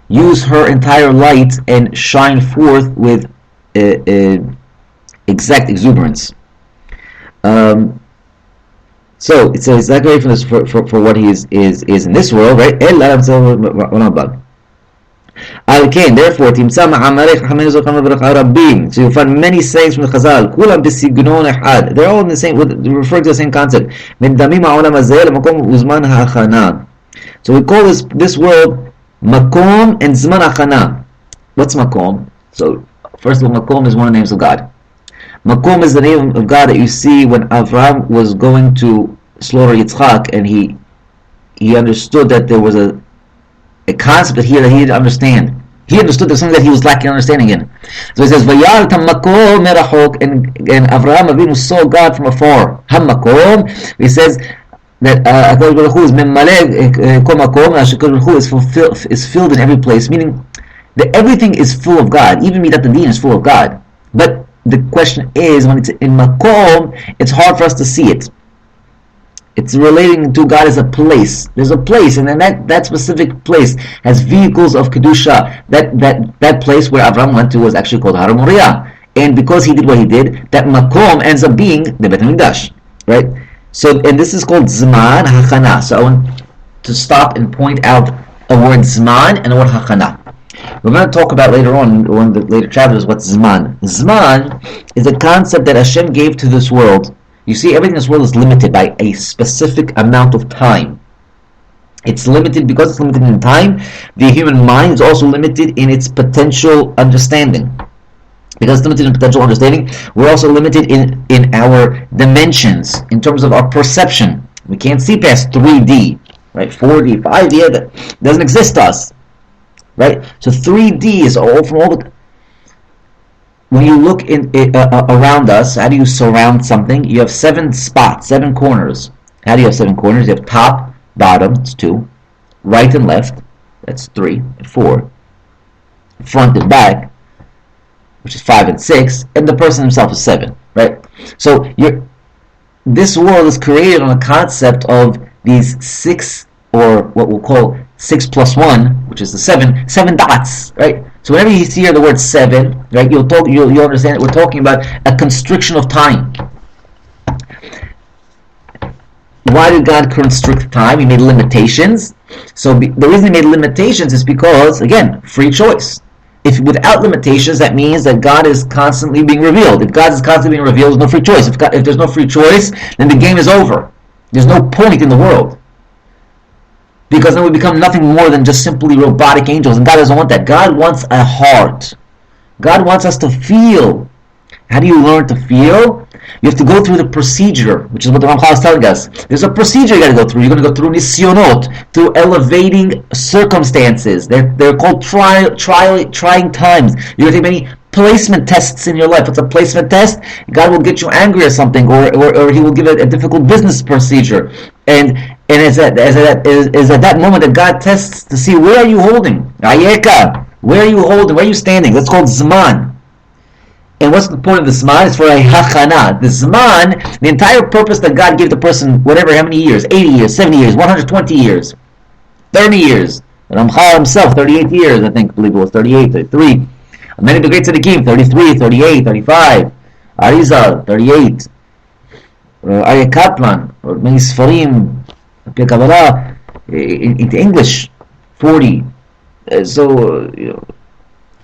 use her entire light and shine forth with exact exuberance. So it's exactly right for what he is in this world, right? Okay, therefore, so you find many sayings from the Chazal. They're all in the same, referring to the same concept. So we call this world Makom and Zman Achana. What's Makom? So first of all, Makom is one of the names of God. Makom is the name of God that you see when Avraham was going to slaughter Yitzchak, and he understood that there was a concept that he didn't understand. He understood there's something that he was lacking understanding in. So he says, "Vayar makom merachok," and Avraham Avinu saw God from afar. Hamakom. He says that HaKadosh Baruch Hu is memale kol makom. HaKadosh Baruch Hu is filled in every place, meaning that everything is full of God. Even Midat Hadin is full of God. But the question is, when it's in makom, it's hard for us to see it. It's relating to God as a place. There's a place, and then that specific place has vehicles of Kedusha. That place where Avraham went to was actually called Har Moriah. And because he did what he did, that makom ends up being the Beit HaMikdash. Right? So, and this is called Zman Hachana. So I want to stop and point out a word Zman and a word Hachana. We're going to talk about later on, one of the later chapters, what's Zman. Zman is a concept that Hashem gave to this world. You see, everything in this world is limited by a specific amount of time. It's limited because it's limited in time. The human mind is also limited in its potential understanding. Because it's limited in potential understanding, we're also limited in our dimensions, in terms of our perception. We can't see past 3D, right? 4D, 5D, that doesn't exist to us, right? So 3D is all from all the... When you look around us, how do you surround something? You have 7 spots, 7 corners. How do you have 7 corners? You have top, bottom, that's 2. Right and left, that's 3 and 4. Front and back, which is 5 and 6. And the person himself is 7, right? So this world is created on a concept of these 6, or what we'll call 6 plus 1, which is the 7 dots, right? So whenever you see the word 7, right, you'll understand that we're talking about a constriction of time. Why did God constrict time? He made limitations. So the reason He made limitations is because, again, free choice. If without limitations, that means that God is constantly being revealed. If God is constantly being revealed, there's no free choice. If there's no free choice, then the game is over. There's no point in the world. Because then we become nothing more than just simply robotic angels. And God doesn't want that. God wants a heart. God wants us to feel. How do you learn to feel? You have to go through the procedure, which is what the Ramchal is telling us. There's a procedure you got to go through. You're going to go through nisyonot, through elevating circumstances. They're called trying times. You're going to take many placement tests in your life. What's a placement test? God will get you angry or something, or He will give a difficult business procedure. And is at that moment that God tests to see, where are you holding? Ayeka, where are you holding? Where are you standing? That's called Zman. And what's the point of the Zman? It's for a Hachana. The Zman, the entire purpose that God gave the person, whatever, how many years? 80 years, 70 years, 120 years, 30 years. Ramchal himself, 38 years, I believe it was 38, 33. Many of the great tzaddikim, 33, 38, 35. Arizal, 38. Aryeh Kaplan, or many Sfarim, Kabbalah, into English, 40. The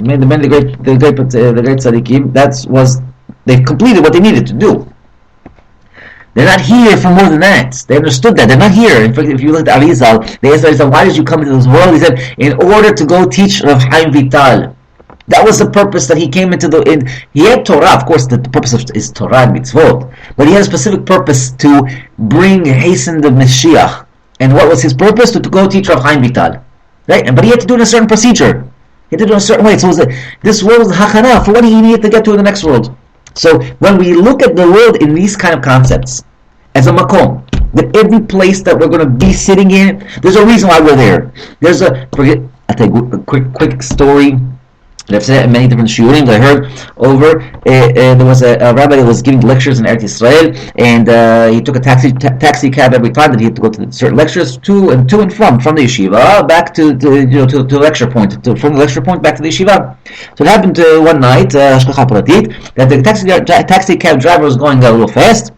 great tzaddikim, they completed what they needed to do. They're not here for more than that. They understood that. They're not here. In fact, if you look at Arizal, they asked Arizal, why did you come into this world? He said, in order to go teach Rav Chaim Vital. That was the purpose that he came into he had Torah, of course the purpose is Torah and mitzvot, but he had a specific purpose to hasten the Mashiach. And what was his purpose? To go teach Rav Chaim Vital. Right? But he had to do it in a certain procedure. He had to do it in a certain way. So this world was hachana for what he needed to get to in the next world. So when we look at the world in these kind of concepts, as a makom, that every place that we're going to be sitting in, there's a reason why we're there. I'll tell you a quick story. And I've said it in many different shiurim. I heard over there was a rabbi that was giving lectures in Eretz Israel, and he took a taxi cab every time that he had to go to certain lectures to and from the yeshiva back to the lecture point, from the lecture point back to the yeshiva. So it happened one night, hashgacha pratit, that the taxi cab driver was going a little fast.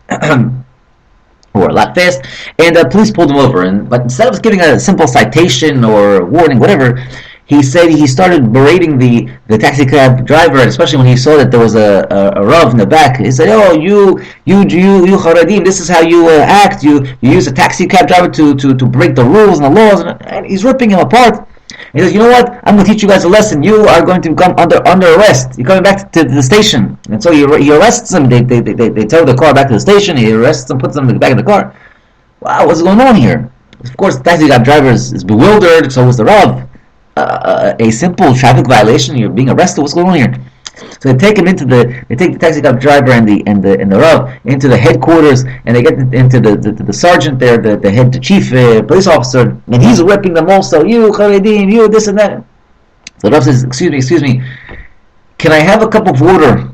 Or a lot fast, and the police pulled him over. But instead of giving a simple citation or warning, whatever, he said he started berating the taxi cab driver, especially when he saw that there was a Rav in the back. He said, "Oh, you Haradim, this is how you act. You use a taxi cab driver to break the rules and the laws." And he's ripping him apart. He says, "You know what? I'm going to teach you guys a lesson. You are going to come under arrest. You're coming back to the station." And so he arrests them. They tow the car back to the station. He arrests them, puts them in the back of the car. Wow, what's going on here? Of course, the taxi cab driver is bewildered. So is the Rav. A simple traffic violation. You're being arrested. What's going on here? So they take the taxi cab driver and the Rav into the headquarters, and they get into the sergeant there, the head chief police officer, and he's ripping them also. You Charedim, you this and that. So the Rav says, excuse me, can I have a cup of water?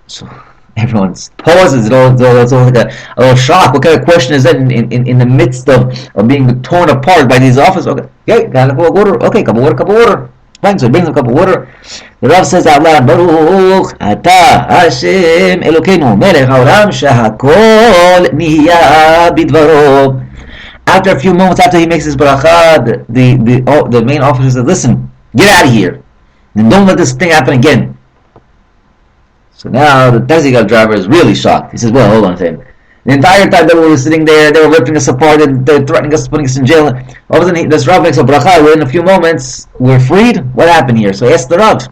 So everyone pauses. It's all like a little shock. What kind of question is that in the midst of being torn apart by these officers? Okay, got a cup of water. Okay, cup of water. Fine, so he brings him a cup of water. The Rav says out loud, Baruch Ata Hashem Elokeinu Melech Haolam Shehakol Niya Bidvaro. After a few moments after he makes his bracha, the main officer says, "Listen, get out of here, and don't let this thing happen again." So now the taxi cab driver is really shocked. He says, "Well, hold on a second. The entire time that we were sitting there, they were ripping us apart, they're threatening us, putting us in jail. All of a sudden, this Rav makes a bracha. Within a few moments, we're freed. What happened here?" So he asks the Rav.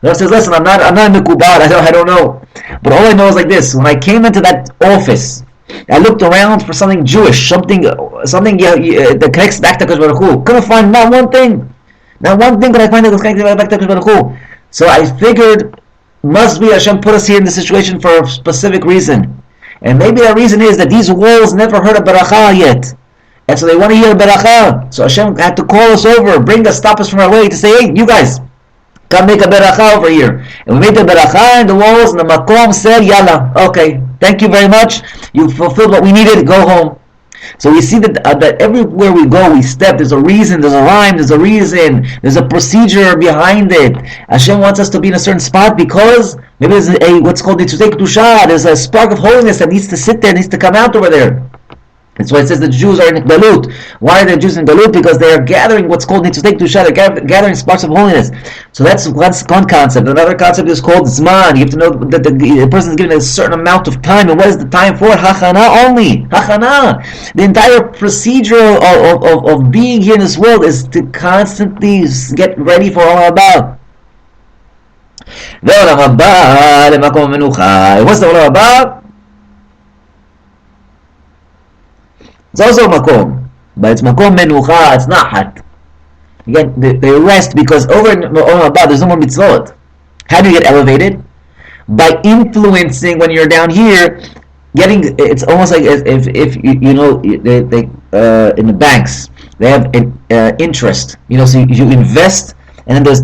The Rav says, "Listen, I'm not mikubad. I don't know. But all I know is like this: when I came into that office, I looked around for something Jewish, something that connects back to Kodesh Baruch Hu. Couldn't find not one thing. Not one thing could I find that was connected back to Kodesh Baruch Hu. So I figured, must be Hashem put us here in this situation for a specific reason." And maybe the reason is that these walls never heard a beracha yet. And so they want to hear a beracha. So Hashem had to call us over, stop us from our way to say, "Hey, you guys, come make a beracha over here." And we made the beracha and the walls, and the makom said, "Yalla, okay, thank you very much. You fulfilled what we needed, go home." So we see that everywhere we go, we step, there's a reason, there's a rhyme, there's a reason, there's a procedure behind it. Hashem wants us to be in a certain spot because maybe there's what's called nitzutei kedusha, there's a spark of holiness that needs to sit there, needs to come out over there. That's why it says the Jews are in Galut. Why are the Jews in Galut? Because they are gathering what's called nitzutei kedusha, they're gathering sparks of holiness. So that's one concept. Another concept is called zman. You have to know that the person is given a certain amount of time. And what is the time for? Hachana only. Hachana. The entire procedure of being here in this world is to constantly get ready for Olam Haba. Ve'olam haba lemakom menucha. What's the Olam Haba? It's also makom, but it's makom menucha. It's not hat. Again, they rest because over in Olam Haba there's no more mitzvot. How do you get elevated? By influencing when you're down here. It's almost like if you know they in the banks they have interest. So you invest. And then there's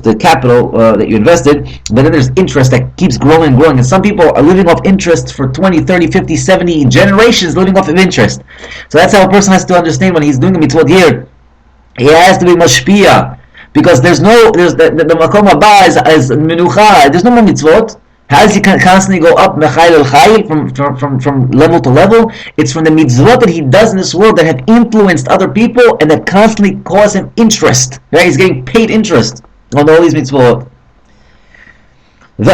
the capital that you invested, but then there's interest that keeps growing and growing. And some people are living off interest for 20, 30, 50, 70 generations living off of interest. So that's how a person has to understand when he's doing a mitzvot here. He has to be mashpia. Because there's the makom haba is menucha. There's no more mitzvot. How does he constantly go up mechayil al-chayil from level to level? It's from the mitzvot that he does in this world that have influenced other people and that constantly cause him interest. Right? He's getting paid interest on all these mitzvot. And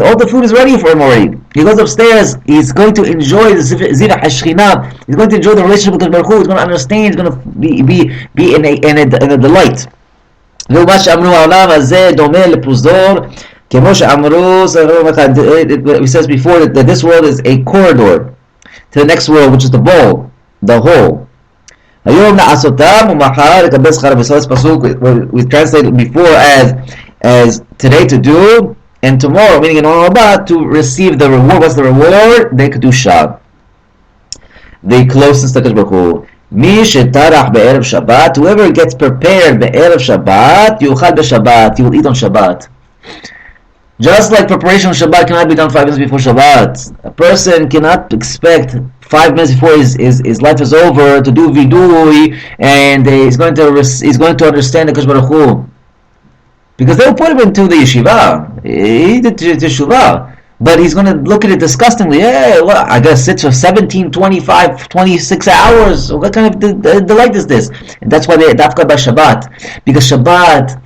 all the food is ready for him already. He goes upstairs. He's going to enjoy the zivah hashchina. He's going to enjoy the relationship with Baruch Hu. He's going to understand. He's going to be in a delight. ומה שאמרו העולם הזה דומה לפרוזדור כמו שאמרו, it says before that this world is a corridor to the next world, which is the bowl, the hole. היום נעשותם ומחר לקבל שכר וסלס פסוק we translated before as today to do and tomorrow, meaning in Olam Haba, to receive the reward. What's the reward? They could do shab, the closeness to Kodesh Baruch Hu. מי שטרח בערב שבת, whoever gets prepared בערב שבת, יאכל בשבת, he will eat on Shabbat. Just like preparation of Shabbat cannot be done 5 minutes before Shabbat. A person cannot expect 5 minutes before his life is over to do vidui and he's going to understand the Kosh Baruch Hu. Because they'll put him into the yeshiva. He did teshuvah. But he's going to look at it disgustingly. Hey, well, I got to sit for 17, 25, 26 hours. What kind of delight is this? And that's why they dafka by Shabbat. Because Shabbat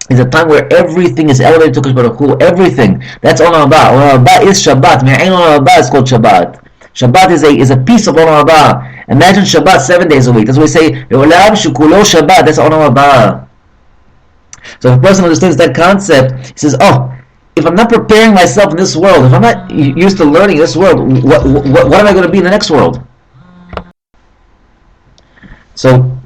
is a time where everything is elevated to Kosh Baruch Hu. Everything. That's Olam Haba. Olam Haba is Shabbat. Me'ain Olam Haba is called Shabbat. Shabbat is a piece of Olam Haba. Imagine Shabbat 7 days a week. That's why we say, Olam Shukulo Shabbat. That's Olam Haba. So if a person understands that concept, he says, oh, if I'm not preparing myself in this world, if I'm not used to learning this world, what am I going to be in the next world? So,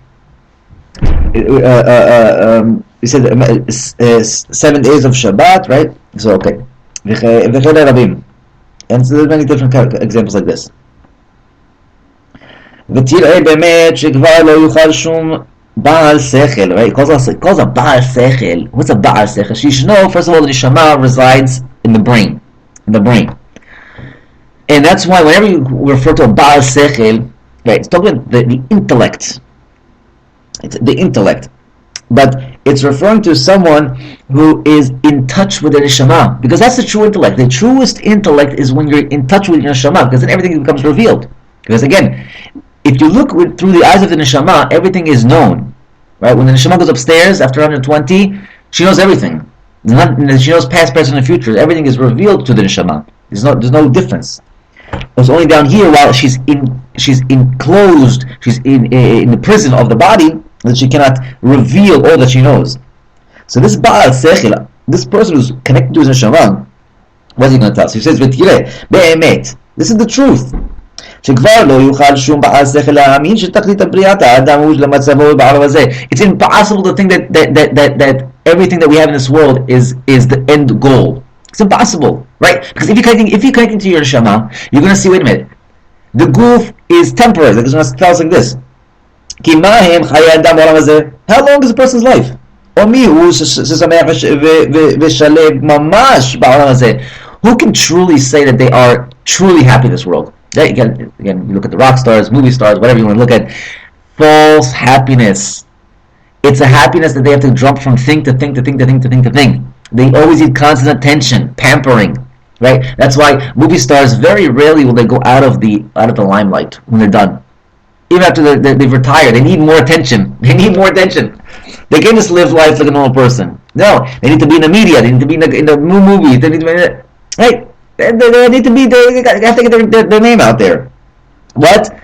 he said 7 days of Shabbat, right? So, okay. And so there's many different examples like this. ותראה באמת שכבר לא יוכל שום בעל sechel, right? He calls a בעל sechel. What's a בעל sechel? So you should know, first of all, the neshama resides in the brain. In the brain. And that's why whenever you refer to a בעל sechel, right, it's talking about the intellect. It's the intellect. But it's referring to someone who is in touch with the neshama. Because that's the true intellect. The truest intellect is when you're in touch with your neshama, because then everything becomes revealed. Because again, if you look through the eyes of the neshama, everything is known. Right? When the neshama goes upstairs after 120, she knows everything. She knows past, present, and future. Everything is revealed to the neshama. There's no difference. It's only down here while she's enclosed, she's in the prison of the body, that she cannot reveal all that she knows. So this Baal Sechel, this person who's connected to his neshama, what's he going to tell us? He says, "V'tireh be'emet." This is the truth. שכבר לא יוכל שום בעל שכל להאמין שתכלית הבריאת האדם הוא למצבו ובעולו הזה. It's impossible to think that everything that we have in this world is the end goal. It's impossible, right? Because if you're connecting to your neshama, you're going to see, wait a minute, the goof is temporary. Like it's going to tell us like this. כי מה הם חיי האדם בעולם הזה? How long is a person's life? או מי הוא ששמח ושלם ממש בעולם הזה? Who can truly say that they are truly happy in this world? Again, you look at the rock stars, movie stars, whatever you want to look at. False happiness. It's a happiness that they have to jump from thing to thing to thing to thing to thing to thing. They always need constant attention, pampering, right? That's why movie stars very rarely will they go out of the limelight when they're done. Even after they've retired, they need more attention. They need more attention. They can't just live life like a normal person. No, they need to be in the media. They need to be in the movies. They need to be right. They need to be. They have to get their name out there. What?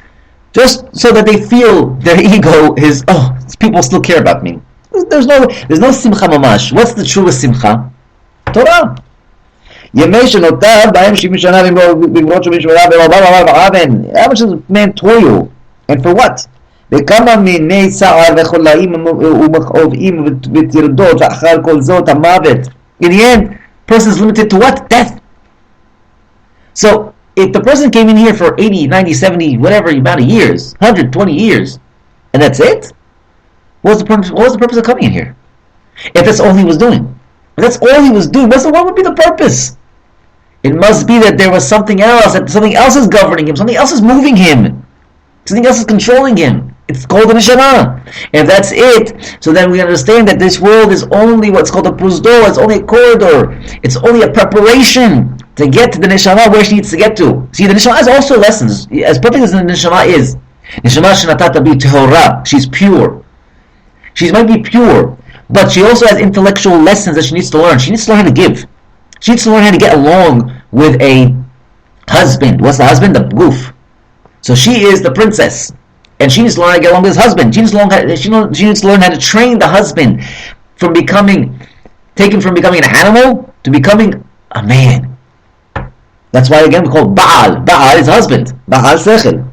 Just so that they feel their ego is. Oh, people still care about me. There's no simcha mamash. What's the truest simcha? Torah. ימי שנותר בהם 70 שנה במרות שבשמרה ברבה ועוון. How much does man toil? And for what? וכמה מיני צער וחולאים ומכאובים וטרדות ואחר כל זאת המוות. In the end, person is limited to what? Death. So, if the person came in here for 80, 90, 70, whatever amount of years, 120 years, and that's it? What was the purpose of coming in here? If that's all he was doing. If that's all he was doing, what would be the purpose? It must be that there was something else, that something else is governing him, something else is moving him, something else is controlling him. It's called the neshama. And if that's it, so then we understand that this world is only what's called a prusdor, it's only a corridor, it's only a preparation to get to the neshama where she needs to get to. See, the neshama has also lessons. As perfect as the neshama is, neshama shenatata bi tehora, she's pure. She might be pure, but she also has intellectual lessons that she needs to learn. She needs to learn how to give. She needs to learn how to get along with a husband. What's the husband? The goof. So she is the princess. And she needs to learn how to get along with his husband. She needs to learn how to train the husband from becoming an animal to becoming a man. That's why again we call Baal. Baal is husband. Baal Sechel.